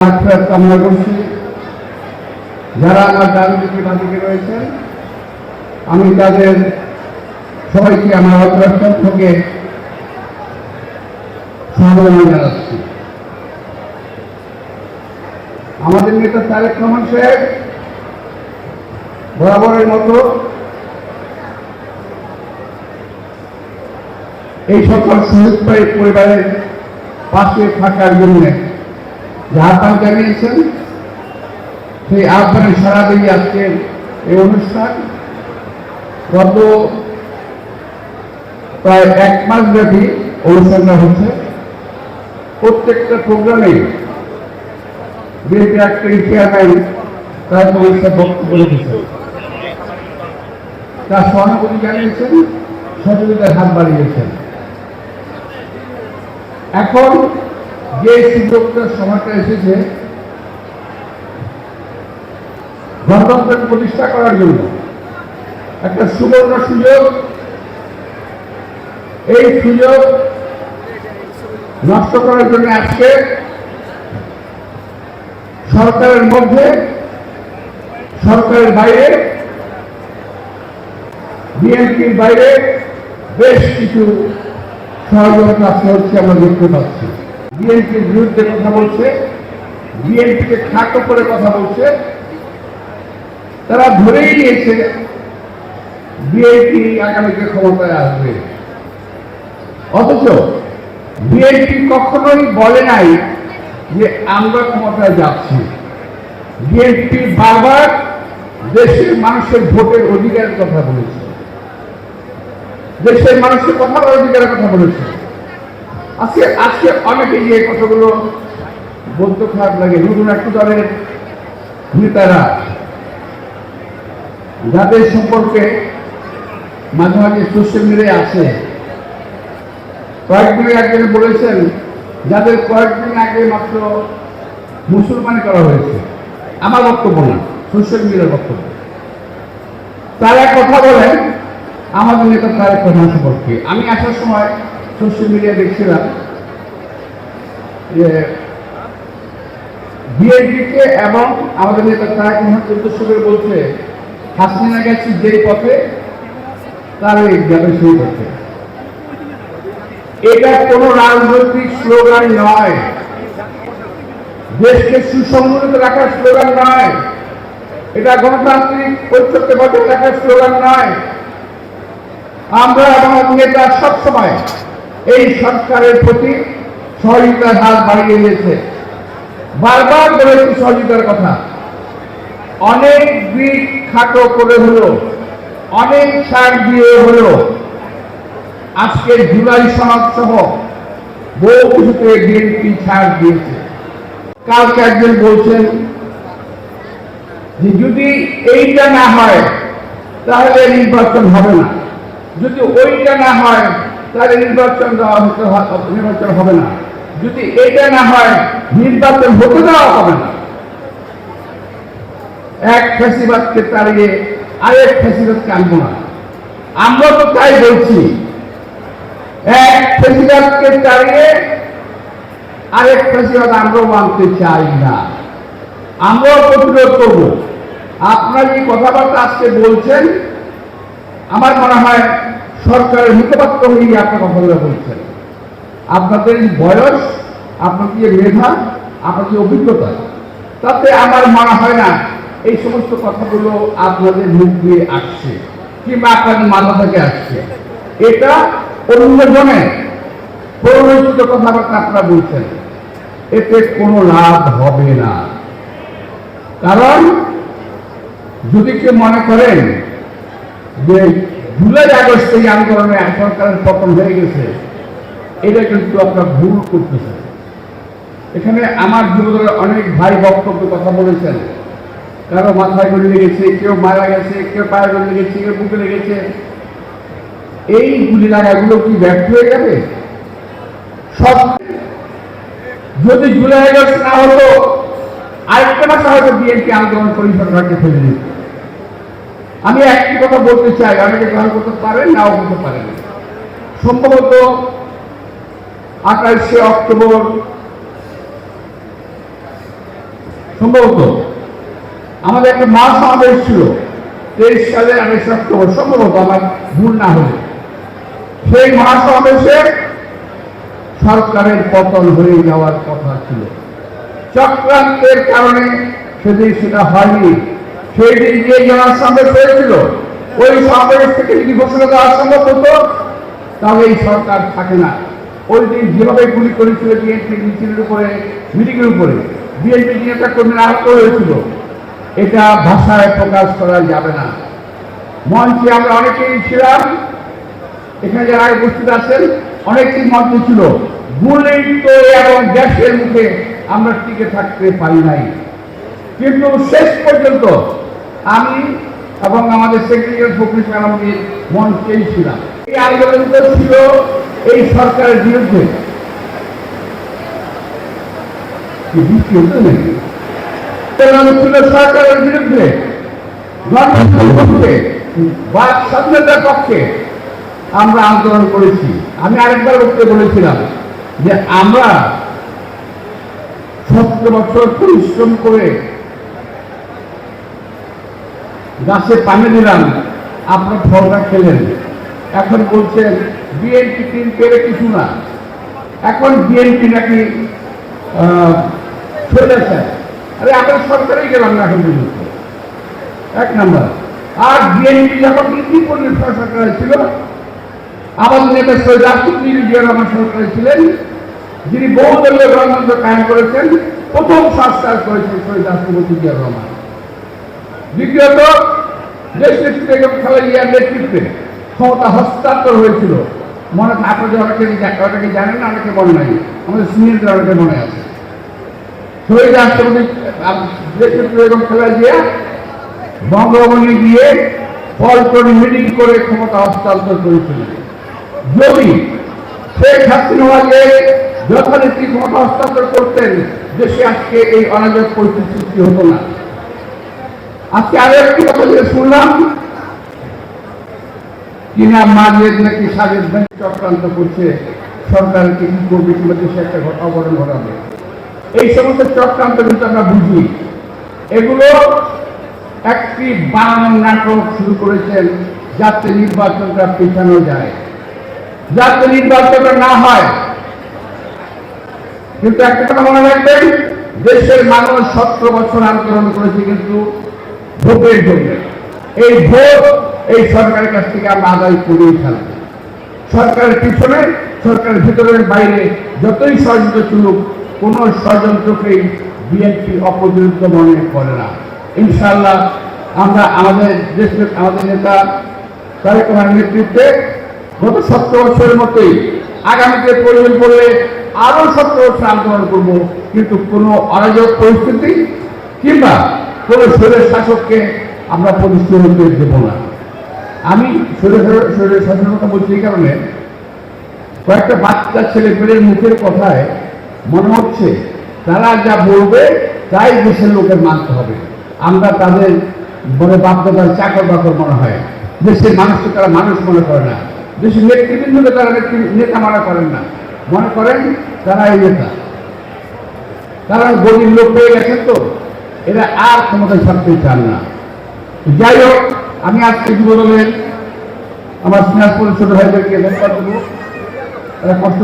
কামনা করছি। যারা আমার ডান দিকে বাদিকে রয়েছেন, আমি তাদের সবাইকে আমার অগ্রসর থেকে সম্বোধনা জানাচ্ছি। আমাদের নেতা তারেক রহমান সাহেব বরাবরের মতো এই সকল শহীদ পরিবারের পাশে থাকার জন্য যে আহ্বান জানিয়েছেন, সেই আহ্বানে সাড়া দিয়ে আজকের এই অনুষ্ঠান গত প্রায় 1 মাস ব্যাপী অনুষ্ঠানটা হচ্ছে। প্রত্যেকটা প্রোগ্রামে বিএনপি অ্যাক্টিং চেয়ারম্যান তার পরিষ্কার বক্তব্য রেখেছেন, তার সহানুভূতি জানিয়েছেন, সহযোগিতার হাত বাড়িয়েছেন। এখন যে সুযোগটার সময়টা এসেছে গণতন্ত্র প্রতিষ্ঠা করার জন্য, একটা সুবর্ণ সুযোগ, এই সুযোগ নষ্ট করার জন্য আজকে সরকারের মধ্যে, সরকারের বাইরে, বিএনপির বাইরে বেশ কিছু ষড়যন্ত্র হচ্ছে, আমরা দেখতে পাচ্ছি। বিএনপির বিরুদ্ধে কথা বলছে, বিএনপিকে খাটো করে কথা বলছে। তারা ধরেই নিয়েছে বিএনপি আগামীতে ক্ষমতায় আসবে, অথচ বিএনপি কখনোই বলে নাই যে আমরা ক্ষমতায় যাচ্ছি। বিএনপি বারবার দেশের মানুষের ভোটের অধিকারের কথা বলেছে, দেশের মানুষের কথা বলার অধিকারের কথা বলেছে। আজকে অনেকে যে কথাগুলো বলতে খারাপ লাগে, নতুন একটা দলের নেতারা যাদের সম্পর্কে মাঝে মাঝে সোশ্যাল মিডিয়ায় আছে, কয়েকদিন একজন বলেছেন যাদের কয়েকদিন আগে মাত্র মুসলমানি করা হয়েছে। আমার বক্তব্য না, সোশ্যাল মিডিয়ার বক্তব্য। তারা কথা বলেন আমাদের নেতা তারেক রহমান সম্পর্কে। আমি আসার সময় সোশ্যাল মিডিয়া দেখছিলাম যে বিএনপিকে এবং আমাদের নেতা তারেক রহমানকে উদ্দেশ্য করে বলছে, হাসিনা গেছি যেই পথে তারা যাবে সেই পথে। এটা কোনো রাজনৈতিক স্লোগান নয়, দেশকে সুসংগঠিত রাখার স্লোগান নয়, এটা গণতান্ত্রিক ঐক্যকে বজায় রাখার স্লোগান নয়। আমরা এবং নেতা সবসময় এই সরকারের প্রতি সহযোগিতার হাত বাড়িয়ে দিয়েছে, বারবার বলেছি সহযোগিতার কথা। অনেক দিক খাটো করে হলো, অনেক ছাড় দিয়ে হলো আজকে জুলাই সনদ সহ বহু কিছুতে বিএনপি ছাড় দিয়েছে। কালকে একজন বলছেন যে যদি এইটা না হয় তাহলে নির্বাচন হবে না, যদি ওইটা না হয় তাহলে নির্বাচন হবে না, যদি এইটা না হয় নির্বাচন হতে দেওয়া হবে না। এক ফ্যাসিবাদকে তাড়িয়ে আরেক ফ্যাসিবাদকে আনবো না। আমরা তো তাই বলছি, এক ফ্যাসিবাদকে তাড়িয়ে আরেক ফ্যাসিবাদ আমরাও আনতে চাই না, আমরাও প্রতিরোধ করবো। আপনারা যে কথাবার্তা আজকে বলছেন, আমার মনে হয় সরকারের মুখপাত্র হয়ে আপনার কথাগুলো বলছেন। আপনাদের বয়স, আপনাদের মেধা, আপনাদের অভিজ্ঞতা, তাতে আমার মনে হয় না এই সমস্ত কথাগুলো আপনাদের মুখ দিয়ে আসছে কিংবা আপনাদের মাথা থেকে আসছে। এটা অন্যজনের প্ররোচিত কথাবার্তা আপনারা বলছেন, এতে কোনো লাভ হবে না। কারণ যদি কেউ মনে করেন যে জুলাই আগস্টে এই আন্দোলনে সরকারের পতন হয়ে গেছে, এটা কিন্তু আপনারা ভুল করতেছেন। এখানে আমার যুবদলের অনেক ভাই বক্তব্য কথা বলেছেন, কারো মাথায় গুলি লেগেছে, কেউ মারা গেছে, কেউ পায়ে গুলি লেগেছে, কেউ বুকে লেগেছে। এই গুলি লাগাগুলো কি ব্যর্থ হয়ে যাবে? সব যদি জুলাই আগস্ট না হতো আরেকটা মাসে হয়তো বিএনপি আন্দোলন পরিসরকারকে ফেলে দিত। আমি একটি কথা বলতে চাই, অনেকে গ্রহণ করতে পারেন, নাও করতে পারেন। সম্ভবত 28শে অক্টোবর সম্ভবত আমাদের একটা মহাসমাবেশ ছিল 23 সালে 28 অক্টোবর, সম্ভবত আমার ভুল না হলে। সেই মহাসমাবেশে সরকারের পতন হয়ে যাওয়ার কথা ছিল, চক্রান্তের কারণে সেদিন সেটা হয়নি। সেই দিন যে জনসমাবেশ হয়েছিল, ওই সমাবেশ থেকে যদি ঘোষণা দেওয়া সম্ভব হতো তাহলে এই সরকার থাকে না। ওই দিন যেভাবে গুলি করেছিল বিএনপি মিছিলের উপরে, মিটিংয়ের উপরে, বিএনপি নেতা কর্মীরা আহত হয়েছিল, এটা ভাষায় প্রকাশ করা যাবে না। মঞ্চে আমরা অনেকেই ছিলাম, এখানে যারা উপস্থিত আছেন অনেকেই মঞ্চে ছিল। গুলির এবং গ্যাসের মুখে আমরা টিকে থাকতে পারি নাই, কিন্তু শেষ পর্যন্ত আমি এবং আমাদের সেক্রেটারি ফখরুল ইসলাম আলমগীর মঞ্চেই ছিলাম। এই আন্দোলনটা ছিল এই সরকারের বিরুদ্ধে। ছিল সরকারের বিরুদ্ধে, গণতন্ত্রের পক্ষে, বাক স্বাধীনতার পক্ষে আমরা আন্দোলন করেছি। আমি আরেকবার বলেছিলাম যে আমরা 17 বছর পরিশ্রম করে গাছে পানি দিলাম, আপনার ফলটা খেলেন। এখন বলছেন বিএনপি টিম পেরে কিছু না, এখন বিএনপি নাকি চলেছে। আরে আমরা সরকারেই গেলাম না এখন পর্যন্ত, এক নম্বর। আর বিএনপি যখন ইতিপূর্বে সরকারে ছিল, আমাদের নেতা সৈয়দ রাষ্ট্রপতি জিয়া রহমান সরকারে ছিলেন, যিনি বহুদলীয় গণতন্ত্র কায়েম করেছেন, প্রথম সংস্কার করেছেন শহীদ রাষ্ট্রপতি জিয়া রহমান। দ্বিতীয়ত দেশ নেত্রী বেগম খালেদা জিয়ার নেতৃত্বে ক্ষমতা হস্তান্তর হয়েছিল। মনে আপনাদের অনেকে জানেন না, অনেকে মনে নাই, আমাদের সিনিয়রদের অনেকে মনে আছে। শহীদ রাষ্ট্রপতি দেশ নেত্রী বেগম খালেদা জিয়া বঙ্গভবনে গিয়ে পল্টনে মিটিং করে ক্ষমতা হস্তান্তর করেছিলেন। যদি শেখ হাসিনাকে যথারীতি ক্ষমতা হস্তান্তর করতেন, দেশে আজকে এই অনাজক পরিস্থিতি সৃষ্টি হতো না। আজকে আরো একটি কথা যে শুনলাম, কিনা মাঝের নাকি সাজেদ ভাই চক্রান্ত করছে, সরকারকে কি করবে কিংবা দেশে একটা অঘটন ঘটাবে। এই সমস্ত চক্রান্ত কিন্তু আমরা বুঝি। এগুলো একটি বানানোর নাটক শুরু করেছেন যাতে নির্বাচনটা পেছানো যায়, যাতে নির্বাচনটা না হয়। কিন্তু একটা কথা মনে রাখবেন, দেশের মানুষ 17 বছর আন্দোলন করেছে কিন্তু ভোটের জন্য। এই ভোট এই সরকারের কাছ থেকে আমরা আদায় করেই ফেলব। সরকারের পিছনে, সরকারের ভিতরের বাইরে যতই ষড়যন্ত্র চলুক, কোন ষড়যন্ত্রকেই বিএনপি অপবিত্র মনে করে না। ইনশাআল্লাহ আমরা আমাদের দেশের আমাদের নেতা তারেক রহমানের নেতৃত্বে গত 17 বছরের মতোই আগামীতে প্রয়োজন পড়লে আরো 17 বছর আন্দোলন করব, কিন্তু কোনো অরাজক পরিস্থিতি কিংবা কোনো শরীরের শাসককে আমরা প্রতিষ্ঠিত হতে দেব না। আমি শরীরের শাসনের কথা বলছি এই কারণে, কয়েকটা বাচ্চা ছেলে পেলের মুখের কথায় মনে হচ্ছে তারা যা বলবে তাই দেশের লোকের মানতে হবে। আমরা তাদের বড় বাপদাদার চাকর বাকর মনে হয়। দেশের মানুষকে তারা মানুষ মনে করে না, দেশের নেতৃবৃন্দকে তারা নেতা মনে করেন না, মনে করেন তারা এই নেতা। তারা গরিব লোক পেয়ে গেছেন, তো এরা আর ক্ষমতায় থাকতে চান না। যাই হোক, আমি আজকে যুবদলের আমার সিনাজপুরের ছোট ভাইদেরকে ধন্যবাদ দেবো, তারা কষ্ট